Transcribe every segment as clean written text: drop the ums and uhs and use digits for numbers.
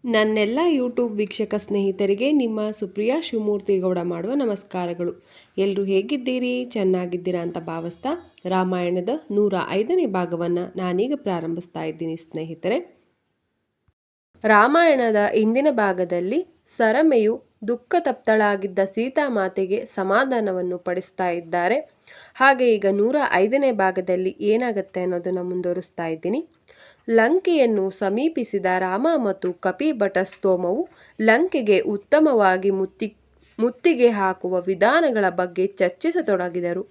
ನನ್ನೆಲ್ಲ ಯೂಟ್ಯೂಬ್ ವೀಕ್ಷಕ ಸ್ನೇಹಿತರಿಗೆ ನಿಮ್ಮ ಸುಪ್ರಿಯಾ ಶಿವಮೂರ್ತಿಗೌಡ ಮಾಡುವ ನಮಸ್ಕಾರಗಳು. ಎಲ್ಲರೂ ಹೇಗಿದ್ದೀರಿ? ಚೆನ್ನಾಗಿದ್ದೀರಾ ಅಂತ ಭಾವಿಸ್ತಾ ರಾಮಾಯಣದ 105ನೇ ಭಾಗವನ್ನು ನಾನೀಗ ಪ್ರಾರಂಭಿಸ್ತಾ ಇದ್ದೀನಿ ಸ್ನೇಹಿತರೆ. ರಾಮಾಯಣದ ಇಂದಿನ ಭಾಗದಲ್ಲಿ ಸರಮೆಯು ದುಃಖ ತಪ್ತಳಾಗಿದ್ದ ಸೀತಾಮಾತೆಗೆ ಸಮಾಧಾನವನ್ನು ಪಡಿಸ್ತಾ ಇದ್ದಾರೆ. ಹಾಗೆ ಈಗ 105ನೇ ಭಾಗದಲ್ಲಿ ಏನಾಗುತ್ತೆ ಅನ್ನೋದನ್ನು ಮುಂದುವರಿಸ್ತಾ ಇದ್ದೀನಿ. ಲಂಕೆಯನ್ನು ಸಮೀಪಿಸಿದ ರಾಮ ಮತ್ತು ಕಪಿಭಟ ಸ್ತೋಮವು ಲಂಕೆಗೆ ಉತ್ತಮವಾಗಿ ಮುತ್ತಿಗೆ ಹಾಕುವ ವಿಧಾನಗಳ ಬಗ್ಗೆ ಚರ್ಚಿಸತೊಡಗಿದರು.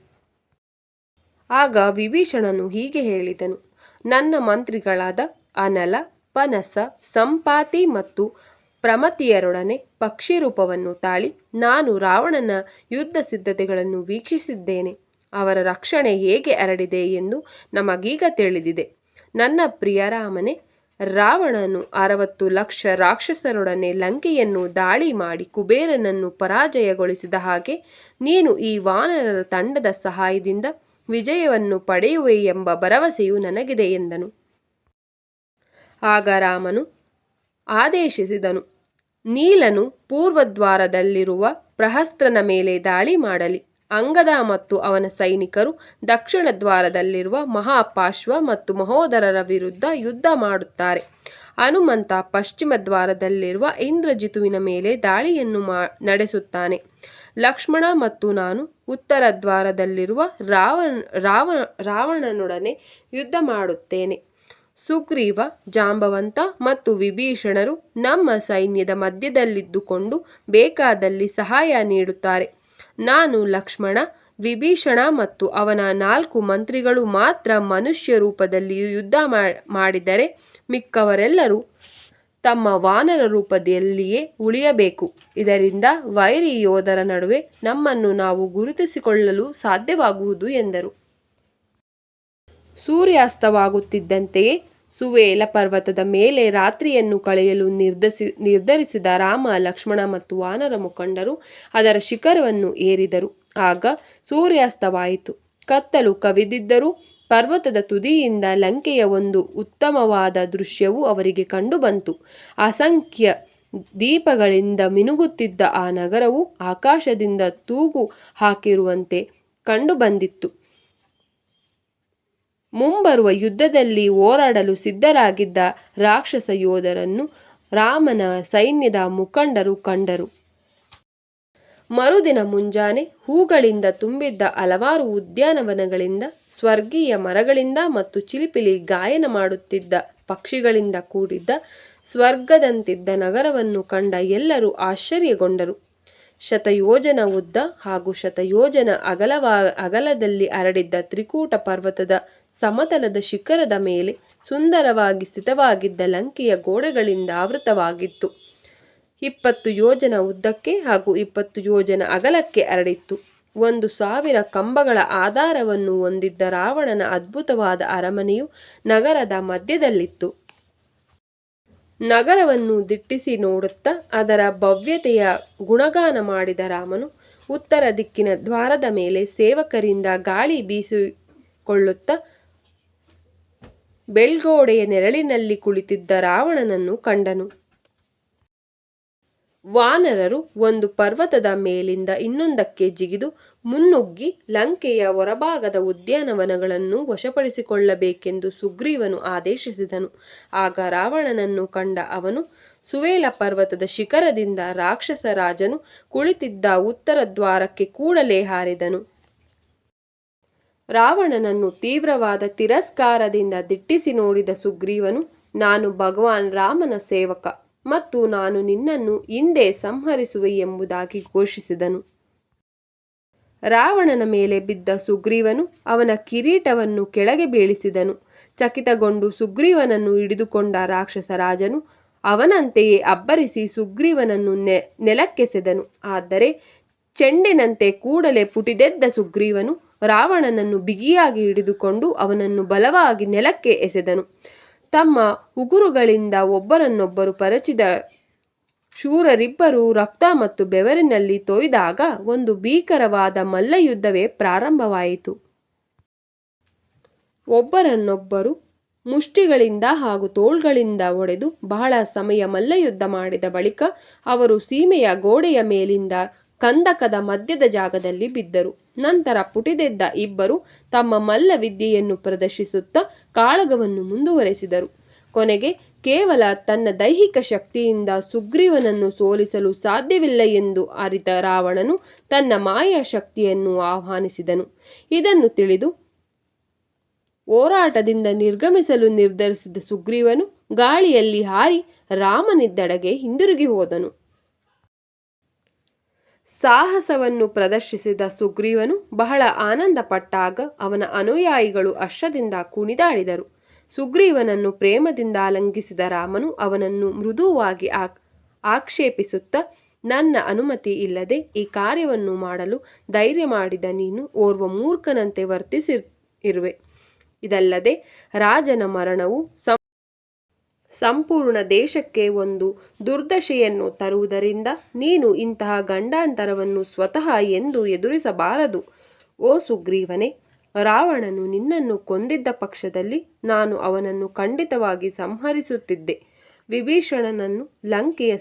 ಆಗ ವಿಭೀಷಣನು ಹೀಗೆ ಹೇಳಿದನು: ನನ್ನ ಮಂತ್ರಿಗಳಾದ ಅನಲ, ಪನಸ, ಸಂಪಾತಿ ಮತ್ತು ಪ್ರಮತಿಯರೊಡನೆ ಪಕ್ಷಿ ರೂಪವನ್ನು ತಾಳಿ ನಾನು ರಾವಣನ ಯುದ್ಧ ಸಿದ್ಧತೆಗಳನ್ನು ವೀಕ್ಷಿಸಿದ್ದೇನೆ. ಅವರ ರಕ್ಷಣೆ ಹೇಗೆ ಹರಡಿದೆ ಎಂದು ನಮಗೀಗ ತಿಳಿದಿದೆ. ನನ್ನ ಪ್ರಿಯ ರಾಮನೇ, ರಾವಣನು 60 ಲಕ್ಷ ರಾಕ್ಷಸರೊಡನೆ ಲಂಕೆಯನ್ನು ದಾಳಿ ಮಾಡಿ ಕುಬೇರನನ್ನು ಪರಾಜಯಗೊಳಿಸಿದ ಹಾಗೆ ನೀನು ಈ ವಾನರರ ತಂಡದ ಸಹಾಯದಿಂದ ವಿಜಯವನ್ನು ಪಡೆಯುವೆ ಎಂಬ ಭರವಸೆಯು ನನಗಿದೆ ಎಂದನು. ಆಗ ರಾಮನು ಆದೇಶಿಸಿದನು: ನೀಲನು ಪೂರ್ವದ್ವಾರದಲ್ಲಿರುವ ಪ್ರಹಸ್ತ್ರನ ಮೇಲೆ ದಾಳಿ ಮಾಡಲಿ. ಅಂಗದ ಮತ್ತು ಅವನ ಸೈನಿಕರು ದಕ್ಷಿಣ ದ್ವಾರದಲ್ಲಿರುವ ಮಹಾಪಾಶ್ವ ಮತ್ತು ಮಹೋದರರ ವಿರುದ್ಧ ಯುದ್ಧ ಮಾಡುತ್ತಾರೆ. ಹನುಮಂತ ಪಶ್ಚಿಮ ದ್ವಾರದಲ್ಲಿರುವ ಇಂದ್ರಜಿತುವಿನ ಮೇಲೆ ದಾಳಿಯನ್ನು ನಡೆಸುತ್ತಾನೆ. ಲಕ್ಷ್ಮಣ ಮತ್ತು ನಾನು ಉತ್ತರ ದ್ವಾರದಲ್ಲಿರುವ ರಾವಣನೊಡನೆ ಯುದ್ಧ ಮಾಡುತ್ತೇನೆ. ಸುಗ್ರೀವ, ಜಾಂಬವಂತ ಮತ್ತು ವಿಭೀಷಣರು ನಮ್ಮ ಸೈನ್ಯದ ಮಧ್ಯದಲ್ಲಿದ್ದುಕೊಂಡು ಬೇಕಾದಲ್ಲಿ ಸಹಾಯ ನೀಡುತ್ತಾರೆ. ನಾನು, ಲಕ್ಷ್ಮಣ, ವಿಭೀಷಣ ಮತ್ತು ಅವನ 4 ಮಂತ್ರಿಗಳು ಮಾತ್ರ ಮನುಷ್ಯ ರೂಪದಲ್ಲಿ ಯುದ್ಧ ಮಾಡಿದರೆ ಮಿಕ್ಕವರೆಲ್ಲರೂ ತಮ್ಮ ವಾನರ ರೂಪದಲ್ಲಿಯೇ ಉಳಿಯಬೇಕು. ಇದರಿಂದ ವೈರಿ ಯೋಧರ ನಡುವೆ ನಮ್ಮನ್ನು ನಾವು ಗುರುತಿಸಿಕೊಳ್ಳಲು ಸಾಧ್ಯವಾಗುವುದು ಎಂದರು. ಸೂರ್ಯಾಸ್ತವಾಗುತ್ತಿದ್ದಂತೆಯೇ ಸುವೇಲ ಪರ್ವತದ ಮೇಲೆ ರಾತ್ರಿಯನ್ನು ಕಳೆಯಲು ನಿರ್ಧರಿಸಿದ ರಾಮ, ಲಕ್ಷ್ಮಣ ಮತ್ತು ವಾನರ ಮುಖಂಡರು ಅದರ ಶಿಖರವನ್ನು ಏರಿದರು. ಆಗ ಸೂರ್ಯಾಸ್ತವಾಯಿತು. ಕತ್ತಲು ಕವಿದಿದ್ದರೂ ಪರ್ವತದ ತುದಿಯಿಂದ ಲಂಕೆಯ ಒಂದು ಉತ್ತಮವಾದ ದೃಶ್ಯವು ಅವರಿಗೆ ಕಂಡುಬಂತು. ಅಸಂಖ್ಯ ದೀಪಗಳಿಂದ ಮಿನುಗುತ್ತಿದ್ದ ಆ ನಗರವು ಆಕಾಶದಿಂದ ತೂಗು ಹಾಕಿರುವಂತೆ ಕಂಡುಬಂದಿತ್ತು. ಮುಂಬರುವ ಯುದ್ಧದಲ್ಲಿ ಹೋರಾಡಲು ಸಿದ್ಧರಾಗಿದ್ದ ರಾಕ್ಷಸ ಯೋಧರನ್ನು ರಾಮನ ಸೈನ್ಯದ ಮುಖಂಡರು ಕಂಡರು. ಮರುದಿನ ಮುಂಜಾನೆ ಹೂಗಳಿಂದ ತುಂಬಿದ್ದ ಹಲವಾರು ಉದ್ಯಾನವನಗಳಿಂದ, ಸ್ವರ್ಗೀಯ ಮರಗಳಿಂದ ಮತ್ತು ಚಿಲಿಪಿಲಿ ಗಾಯನ ಮಾಡುತ್ತಿದ್ದ ಪಕ್ಷಿಗಳಿಂದ ಕೂಡಿದ್ದ ಸ್ವರ್ಗದಂತಿದ್ದ ನಗರವನ್ನು ಕಂಡ ಎಲ್ಲರೂ ಆಶ್ಚರ್ಯಗೊಂಡರು. ಶತಯೋಜನ ಉದ್ದ ಹಾಗೂ ಶತಯೋಜನ ಅಗಲದಲ್ಲಿ ಹರಡಿದ್ದ ತ್ರಿಕೂಟ ಪರ್ವತದ ಸಮತಲದ ಶಿಖರದ ಮೇಲೆ ಸುಂದರವಾಗಿ ಸ್ಥಿತವಾಗಿದ್ದ ಲಂಕೆಯ ಗೋಡೆಗಳಿಂದ ಆವೃತವಾಗಿತ್ತು. 20 ಯೋಜನ ಉದ್ದಕ್ಕೆ ಹಾಗೂ 20 ಯೋಜನ ಅಗಲಕ್ಕೆ ಹರಡಿತ್ತು. 1000 ಕಂಬಗಳ ಆಧಾರವನ್ನು ಹೊಂದಿದ್ದ ರಾವಣನ ಅದ್ಭುತವಾದ ಅರಮನೆಯು ನಗರದ ಮಧ್ಯದಲ್ಲಿತ್ತು. ನಗರವನ್ನು ದಿಟ್ಟಿಸಿ ನೋಡುತ್ತಾ ಅದರ ಭವ್ಯತೆಯ ಗುಣಗಾನ ಮಾಡಿದ ರಾಮನು ಉತ್ತರ ದಿಕ್ಕಿನ ದ್ವಾರದ ಮೇಲೆ ಸೇವಕರಿಂದ ಗಾಳಿ ಬೀಸಿಕೊಳ್ಳುತ್ತಾ ಬೆಳ್ಗೋಡೆಯ ನೆರಳಿನಲ್ಲಿ ಕುಳಿತಿದ್ದ ರಾವಣನನ್ನು ಕಂಡನು. ವಾನರರು ಒಂದು ಪರ್ವತದ ಮೇಲಿಂದ ಇನ್ನೊಂದಕ್ಕೆ ಜಿಗಿದು ಮುನ್ನುಗ್ಗಿ ಲಂಕೆಯ ಹೊರಭಾಗದ ಉದ್ಯಾನವನಗಳನ್ನು ವಶಪಡಿಸಿಕೊಳ್ಳಬೇಕೆಂದು ಸುಗ್ರೀವನು ಆದೇಶಿಸಿದನು. ಆಗ ರಾವಣನನ್ನು ಕಂಡ ಅವನು ಸುವೇಲ ಪರ್ವತದ ಶಿಖರದಿಂದ ರಾಕ್ಷಸ ರಾಜನು ಕುಳಿತಿದ್ದ ಉತ್ತರ ದ್ವಾರಕ್ಕೆ ಕೂಡಲೇ ಹಾರಿದನು. ರಾವಣನನ್ನು ತೀವ್ರವಾದ ತಿರಸ್ಕಾರದಿಂದ ದಿಟ್ಟಿಸಿ ನೋಡಿದ ಸುಗ್ರೀವನು, ನಾನು ಭಗವಾನ್ ರಾಮನ ಸೇವಕ ಮತ್ತು ನಾನು ನಿನ್ನನ್ನು ಇಂದೇ ಸಂಹರಿಸುವೆ ಎಂಬುದಾಗಿ ಘೋಷಿಸಿದನು. ರಾವಣನ ಮೇಲೆ ಬಿದ್ದ ಸುಗ್ರೀವನು ಅವನ ಕಿರೀಟವನ್ನು ಕೆಳಗೆ ಬೀಳಿಸಿದನು. ಚಕಿತಗೊಂಡು ಸುಗ್ರೀವನನ್ನು ಹಿಡಿದುಕೊಂಡ ರಾಕ್ಷಸ ರಾಜನು ಅವನಂತೆಯೇ ಅಬ್ಬರಿಸಿ ಸುಗ್ರೀವನನ್ನು ನೆಲಕ್ಕೆಸೆದನು. ಆದರೆ ಚೆಂಡಿನಂತೆ ಕೂಡಲೇ ಪುಟಿದೆದ್ದ ಸುಗ್ರೀವನು ರಾವಣನನ್ನು ಬಿಗಿಯಾಗಿ ಹಿಡಿದುಕೊಂಡು ಅವನನ್ನು ಬಲವಾಗಿ ನೆಲಕ್ಕೆ ಎಸೆದನು. ತಮ್ಮ ಉಗುರುಗಳಿಂದ ಒಬ್ಬರನ್ನೊಬ್ಬರು ಪರಚಿದ ಶೂರರಿಬ್ಬರು ರಕ್ತ ಮತ್ತು ಬೆವರಿನಲ್ಲಿ ತೊಯ್ದಾಗ ಒಂದು ಭೀಕರವಾದ ಮಲ್ಲಯುದ್ಧವೇ ಪ್ರಾರಂಭವಾಯಿತು. ಒಬ್ಬರನ್ನೊಬ್ಬರು ಮುಷ್ಟಿಗಳಿಂದ ಹಾಗೂ ತೋಳ್ಗಳಿಂದ ಒಡೆದು ಬಹಳ ಸಮಯ ಮಲ್ಲಯುದ್ಧ ಮಾಡಿದ ಬಳಿಕ ಅವರು ಸೀಮೆಯ ಗೋಡೆಯ ಮೇಲಿಂದ ಕಂದಕದ ಮಧ್ಯದ ಜಾಗದಲ್ಲಿ ಬಿದ್ದರು. ನಂತರ ಪುಟಿದೆದ್ದ ಇಬ್ಬರು ತಮ್ಮ ಮಲ್ಲ ವಿದ್ಯೆಯನ್ನು ಪ್ರದರ್ಶಿಸುತ್ತಾ ಕಾಳಗವನ್ನು ಮುಂದುವರೆಸಿದರು. ಕೊನೆಗೆ ಕೇವಲ ತನ್ನ ದೈಹಿಕ ಶಕ್ತಿಯಿಂದ ಸುಗ್ರೀವನನ್ನು ಸೋಲಿಸಲು ಸಾಧ್ಯವಿಲ್ಲ ಎಂದು ಅರಿತ ರಾವಣನು ತನ್ನ ಮಾಯಾ ಶಕ್ತಿಯನ್ನು ಆಹ್ವಾನಿಸಿದನು. ಇದನ್ನು ತಿಳಿದು ಹೋರಾಟದಿಂದ ನಿರ್ಗಮಿಸಲು ನಿರ್ಧರಿಸಿದ ಸುಗ್ರೀವನು ಗಾಳಿಯಲ್ಲಿ ಹಾರಿ ರಾಮನಿದ್ದಡೆಗೆ ಹಿಂದಿರುಗಿ ಹೋದನು. ಸಾಹಸವನ್ನು ಪ್ರದರ್ಶಿಸಿದ ಸುಗ್ರೀವನು ಬಹಳ ಆನಂದ ಪಟ್ಟಾಗ ಅವನ ಅನುಯಾಯಿಗಳು ಹರ್ಷದಿಂದ ಕುಣಿದಾಡಿದರು. ಸುಗ್ರೀವನನ್ನು ಪ್ರೇಮದಿಂದ ಆಲಿಂಗಿಸಿದ ರಾಮನು ಅವನನ್ನು ಮೃದುವಾಗಿ ಆಕ್ಷೇಪಿಸುತ್ತಾ, ನನ್ನ ಅನುಮತಿ ಇಲ್ಲದೆ ಈ ಕಾರ್ಯವನ್ನು ಮಾಡಲು ಧೈರ್ಯ ಮಾಡಿದ ನೀನು ಓರ್ವ ಮೂರ್ಖನಂತೆ ವರ್ತಿಸಿರುವೆ. ಇದಲ್ಲದೆ ರಾಜನ ಮರಣವು ಸಂಪೂರ್ಣ ದೇಶಕ್ಕೆ ಒಂದು ದುರ್ದಶೆಯನ್ನು ತರುವುದರಿಂದ ನೀನು ಇಂತಹ ಗಂಡಾಂತರವನ್ನು ಸ್ವತಃ ಎಂದು ಎದುರಿಸಬಾರದು. ಓ ಸುಗ್ರೀವನೇ, ರಾವಣನು ನಿನ್ನನ್ನು ಕೊಂದಿದ್ದ ಪಕ್ಷದಲ್ಲಿ ನಾನು ಅವನನ್ನು ಖಂಡಿತವಾಗಿ ಸಂಹರಿಸುತ್ತಿದ್ದೆ. ವಿಭೀಷಣನನ್ನು ಲಂಕೆಯ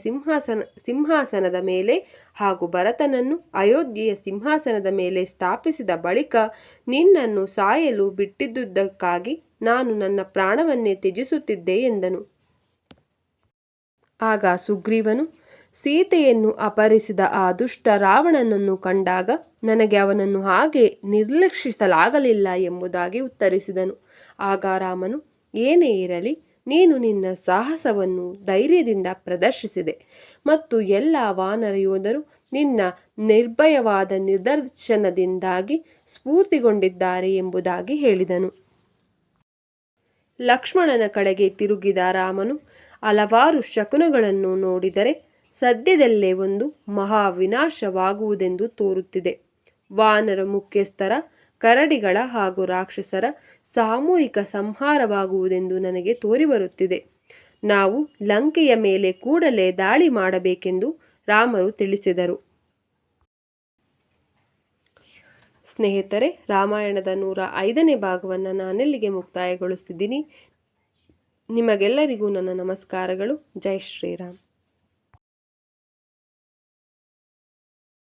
ಸಿಂಹಾಸನದ ಮೇಲೆ ಹಾಗೂ ಭರತನನ್ನು ಅಯೋಧ್ಯೆಯ ಸಿಂಹಾಸನದ ಮೇಲೆ ಸ್ಥಾಪಿಸಿದ ಬಳಿಕ ನಿನ್ನನ್ನು ಸಾಯಲು ಬಿಟ್ಟಿದ್ದುದಕ್ಕಾಗಿ ನಾನು ನನ್ನ ಪ್ರಾಣವನ್ನೇ ತ್ಯಜಿಸುತ್ತಿದ್ದೆ ಎಂದನು. ಆಗ ಸುಗ್ರೀವನು, ಸೀತೆಯನ್ನು ಅಪಹರಿಸಿದ ಆ ದುಷ್ಟ ರಾವಣನನ್ನು ಕಂಡಾಗ ನನಗೆ ಅವನನ್ನು ಹಾಗೆ ನಿರ್ಲಕ್ಷಿಸಲಾಗಲಿಲ್ಲ ಎಂಬುದಾಗಿ ಉತ್ತರಿಸಿದನು. ಆಗ ರಾಮನು, ಏನೇ ಇರಲಿ, ನೀನು ನಿನ್ನ ಸಾಹಸವನ್ನು ಧೈರ್ಯದಿಂದ ಪ್ರದರ್ಶಿಸಿದೆ ಮತ್ತು ಎಲ್ಲ ವಾನರ ಯೋಧರು ನಿನ್ನ ನಿರ್ಭಯವಾದ ನಿದರ್ಶನದಿಂದಾಗಿ ಸ್ಫೂರ್ತಿಗೊಂಡಿದ್ದಾರೆ ಎಂಬುದಾಗಿ ಹೇಳಿದನು. ಲಕ್ಷ್ಮಣನ ಕಡೆಗೆ ತಿರುಗಿದ ರಾಮನು ಹಲವಾರು ಶಕುನಗಳನ್ನು ನೋಡಿದರೆ ಸದ್ಯದಲ್ಲೇ ಒಂದು ಮಹಾ ವಿನಾಶವಾಗುವುದೆಂದು ತೋರುತ್ತಿದೆ. ವಾನರ ಮುಖ್ಯಸ್ಥರ, ಕರಡಿಗಳ ಹಾಗೂ ರಾಕ್ಷಸರ ಸಾಮೂಹಿಕ ಸಂಹಾರವಾಗುವುದೆಂದು ನನಗೆ ತೋರಿಬರುತ್ತಿದೆ. ನಾವು ಲಂಕೆಯ ಮೇಲೆ ಕೂಡಲೇ ದಾಳಿ ಮಾಡಬೇಕೆಂದು ರಾಮರು ತಿಳಿಸಿದರು. ಸ್ನೇಹಿತರೆ, ರಾಮಾಯಣದ 105ನೇ ಭಾಗವನ್ನು ನಾನೆಲ್ಲಿಗೆ ಮುಕ್ತಾಯಗೊಳಿಸ್ತಿದ್ದೀನಿ. ನಿಮಗೆಲ್ಲರಿಗೂ ನನ್ನ ನಮಸ್ಕಾರಗಳು. ಜೈ ಶ್ರೀರಾಮ್.